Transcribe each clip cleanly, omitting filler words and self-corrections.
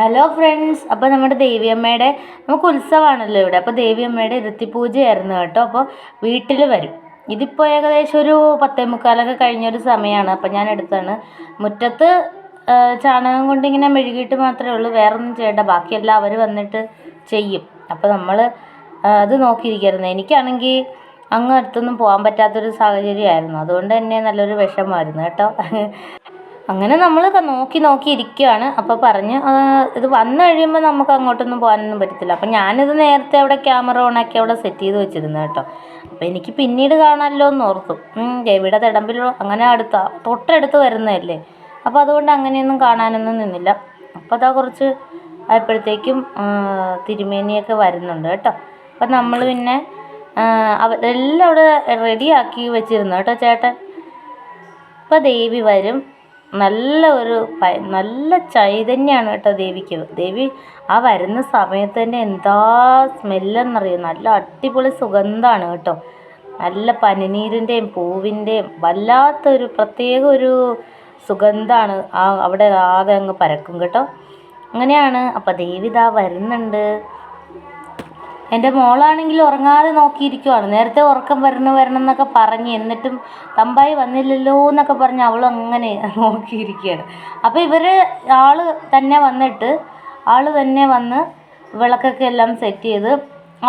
Hello friends, അപ്പോൾ നമ്മുടെ ദേവിയമ്മയുടെ നമുക്ക് ഉത്സവമാണല്ലോ ഇവിടെ. അപ്പോൾ ദേവിയമ്മയുടെ ഇരുത്തിപ്പൂജയായിരുന്നു കേട്ടോ. അപ്പോൾ വീട്ടിൽ വരും. ഇതിപ്പോൾ ഏകദേശം ഒരു 10:45 കഴിഞ്ഞൊരു സമയമാണ്. അപ്പോൾ ഞാൻ എടുത്താണ്. മുറ്റത്ത് ചാണകം കൊണ്ട് ഇങ്ങനെ മെഴുകിയിട്ട് മാത്രമേ ഉള്ളൂ, വേറൊന്നും ചെയ്യേണ്ട. ബാക്കിയെല്ലാം അവർ വന്നിട്ട് ചെയ്യും. അപ്പോൾ നമ്മൾ അത് നോക്കിയിരിക്കായിരുന്നു. എനിക്കാണെങ്കിൽ അങ്ങ് അടുത്തൊന്നും പോകാൻ പറ്റാത്തൊരു സാഹചര്യമായിരുന്നു. അതുകൊണ്ട് തന്നെ നല്ലൊരു വിഷമമായിരുന്നു കേട്ടോ. അങ്ങനെ നമ്മൾ നോക്കി ഇരിക്കുകയാണ്. അപ്പോൾ പറഞ്ഞ് ഇത് വന്നു കഴിയുമ്പോൾ നമുക്ക് അങ്ങോട്ടൊന്നും പോകാനൊന്നും പറ്റത്തില്ല. അപ്പം ഞാനിത് നേരത്തെ അവിടെ ക്യാമറ ഓണാക്കി അവിടെ സെറ്റ് ചെയ്ത് വെച്ചിരുന്നു കേട്ടോ. അപ്പോൾ എനിക്ക് പിന്നീട് കാണാമല്ലോ എന്ന് ഓർത്തു. ദേവിയുടെ തിടമ്പിൽ അങ്ങനെ തൊട്ടടുത്ത് വരുന്നതല്ലേ. അപ്പോൾ അതുകൊണ്ട് അങ്ങനെയൊന്നും കാണാനൊന്നും നിന്നില്ല. അപ്പോൾ അതാ കുറച്ച് ആയപ്പോഴത്തേക്കും തിരുമേനിയൊക്കെ വരുന്നുണ്ട് കേട്ടോ. അപ്പം നമ്മൾ പിന്നെ അവരെല്ലാം അവിടെ റെഡിയാക്കി വെച്ചിരുന്നു കേട്ടോ ചേട്ടൻ. അപ്പോൾ ദേവി വരും. നല്ല ചൈതന്യമാണ് കേട്ടോ ദേവിക്ക്. ദേവി ആ വരുന്ന സമയത്ത് തന്നെ എന്താ സ്മെല്ലെന്നറിയാം. നല്ല അടിപൊളി സുഗന്ധമാണ് കേട്ടോ. നല്ല പനിനീരിൻ്റെയും പൂവിൻ്റെയും വല്ലാത്തൊരു പ്രത്യേക ഒരു സുഗന്ധമാണ് അവിടെ ആകെ അങ്ങ് പരക്കും കേട്ടോ. അങ്ങനെയാണ്. അപ്പം ദേവി ഇതാ വരുന്നുണ്ട്. എൻ്റെ മോളാണെങ്കിൽ ഉറങ്ങാതെ നോക്കിയിരിക്കുവാണ്. നേരത്തെ ഉറക്കം വരണം എന്നൊക്കെ പറഞ്ഞ്, എന്നിട്ടും തമ്പായി വന്നില്ലല്ലോ എന്നൊക്കെ പറഞ്ഞ് അവൾ അങ്ങനെ നോക്കിയിരിക്കുകയാണ്. അപ്പോൾ ആൾ തന്നെ വന്ന് വിളക്കൊക്കെ എല്ലാം സെറ്റ് ചെയ്ത്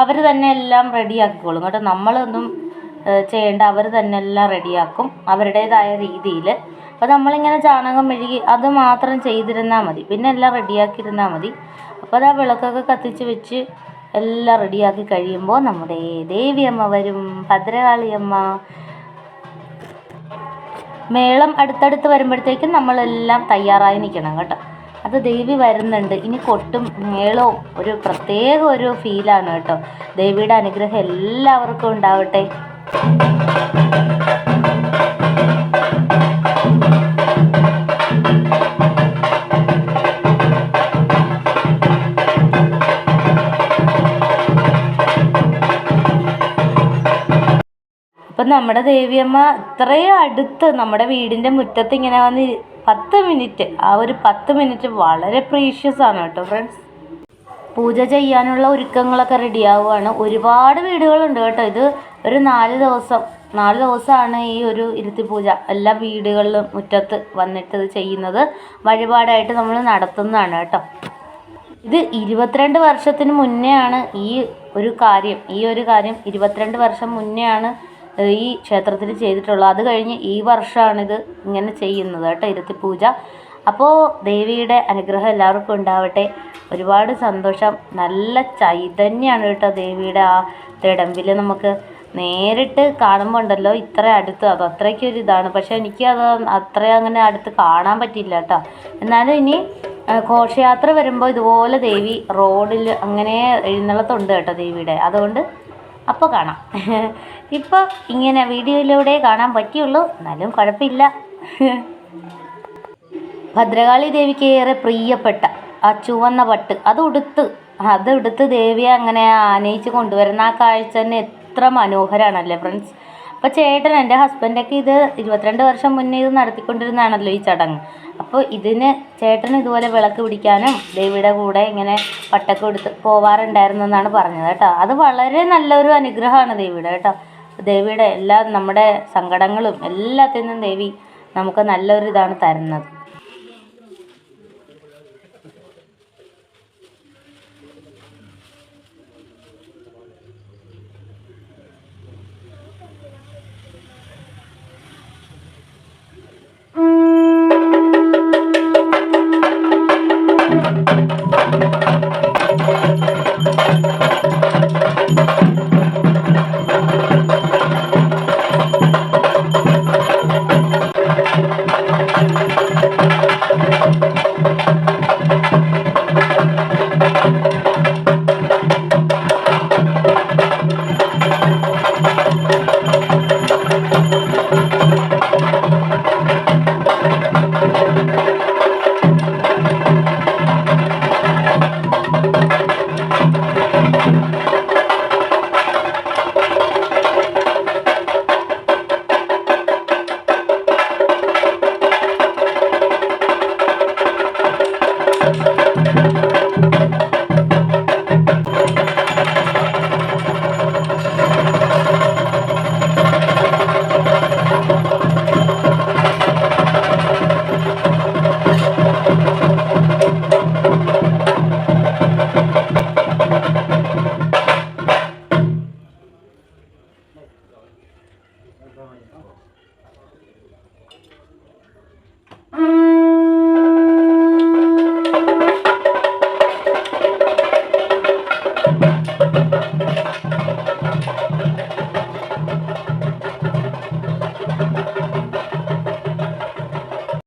അവർ തന്നെ എല്ലാം റെഡിയാക്കിക്കോളും കേട്ടോ. നമ്മളൊന്നും ചെയ്യേണ്ട, അവർ തന്നെ എല്ലാം റെഡിയാക്കും അവരുടേതായ രീതിയിൽ. അപ്പോൾ നമ്മളിങ്ങനെ ചാണകം മെഴുകി അത് മാത്രം ചെയ്തിരുന്നാൽ മതി, പിന്നെ എല്ലാം റെഡിയാക്കിയിരുന്നാൽ മതി. അപ്പോൾ അത് ആ വിളക്കൊക്കെ കത്തിച്ച് വെച്ച് എല്ലാം റെഡിയാക്കി കഴിയുമ്പോൾ നമ്മുടെ ദേവിയമ്മ വരും, ഭദ്രകാളിയമ്മ. മേളം അടുത്തടുത്ത് വരുമ്പോഴത്തേക്കും നമ്മളെല്ലാം തയ്യാറായി നിൽക്കണം കേട്ടോ. അത് ദേവി വരുന്നുണ്ട്. ഇനി കൊട്ടും മേളവും ഒരു പ്രത്യേക ഒരു ഫീലാണ് കേട്ടോ. ദേവിയുടെ അനുഗ്രഹം എല്ലാവർക്കും ഉണ്ടാവട്ടെ. അപ്പം നമ്മുടെ ദേവിയമ്മ ഇത്രയും അടുത്ത് നമ്മുടെ വീടിൻ്റെ മുറ്റത്ത് ഇങ്ങനെ വന്ന് 10 മിനിറ്റ്, ആ ഒരു 10 മിനിറ്റ് വളരെ പ്രീഷ്യസ് ആണ് കേട്ടോ ഫ്രണ്ട്സ്. പൂജ ചെയ്യാനുള്ള ഒരുക്കങ്ങളൊക്കെ റെഡിയാവുകയാണ്. ഒരുപാട് വീടുകളുണ്ട് കേട്ടോ. ഇത് ഒരു 4 ദിവസമാണ് ഈ ഒരു ഇരുത്തിപ്പൂജ. എല്ലാ വീടുകളിലും മുറ്റത്ത് വന്നിട്ട് ഇത് ചെയ്യുന്നത് വഴിപാടായിട്ട് നമ്മൾ നടത്തുന്നതാണ് കേട്ടോ. ഇത് 22 വർഷത്തിന് മുന്നേ ആണ് ഈ ഒരു കാര്യം 22 വർഷം മുന്നേ ആണ് ഈ ക്ഷേത്രത്തിൽ ചെയ്തിട്ടുള്ളത്. അത് കഴിഞ്ഞ് ഈ വർഷമാണിത് ഇങ്ങനെ ചെയ്യുന്നത് കേട്ടോ, ഇരുത്തിപ്പൂജ. അപ്പോൾ ദേവിയുടെ അനുഗ്രഹം എല്ലാവർക്കും ഉണ്ടാവട്ടെ. ഒരുപാട് സന്തോഷം. നല്ല ചൈതന്യമാണ് കേട്ടോ ദേവിയുടെ ആ തിടമ്പിൽ. നമുക്ക് നേരിട്ട് കാണുമ്പോൾ ഉണ്ടല്ലോ ഇത്ര അടുത്ത്, അത് അത്രയ്ക്കൊരു ഇതാണ്. പക്ഷേ എനിക്കത് അത്ര അങ്ങനെ അടുത്ത് കാണാൻ പറ്റില്ല കേട്ടോ. എന്നാലും ഇനി ഘോഷയാത്ര വരുമ്പോൾ ഇതുപോലെ ദേവി റോഡിൽ അങ്ങനെ എഴുന്നള്ളത്തുണ്ട് കേട്ടോ ദേവിയുടെ. അതുകൊണ്ട് അപ്പോൾ കാണാം. ഇപ്പോൾ ഇങ്ങനെ വീഡിയോയിലൂടെ കാണാൻ പറ്റിയുള്ളൂ, എന്നാലും കുഴപ്പമില്ല. ഭദ്രകാളി ദേവിക്ക് ഏറെ പ്രിയപ്പെട്ട ആ ചുവന്ന പട്ട് അതെടുത്ത് ദേവിയെ അങ്ങനെ ആനയിച്ച് കൊണ്ടുവരുന്ന ആ കാഴ്ച തന്നെ എത്ര മനോഹരമാണല്ലേ ഫ്രണ്ട്സ്. അപ്പോൾ ചേട്ടൻ, എൻ്റെ ഹസ്ബൻഡൊക്കെ ഇത് 22 വർഷം മുന്നേ ഇത് നടത്തിക്കൊണ്ടിരുന്നതാണല്ലോ ഈ ചടങ്ങ്. അപ്പോൾ ചേട്ടൻ ഇതുപോലെ വിളക്ക് പിടിക്കാനും ദേവിയുടെ കൂടെ ഇങ്ങനെ പട്ടൊക്കെ എടുത്ത് പോവാറുണ്ടായിരുന്നു എന്നാണ് പറഞ്ഞത് കേട്ടോ. അത് വളരെ നല്ലൊരു അനുഗ്രഹമാണ് ദേവിയുടെ കേട്ടോ. ദേവിയുടെ എല്ലാ നമ്മുടെ സങ്കടങ്ങളും എല്ലാത്തിനും ദേവി നമുക്ക് നല്ലൊരു ഇതാണ് തരുന്നത്.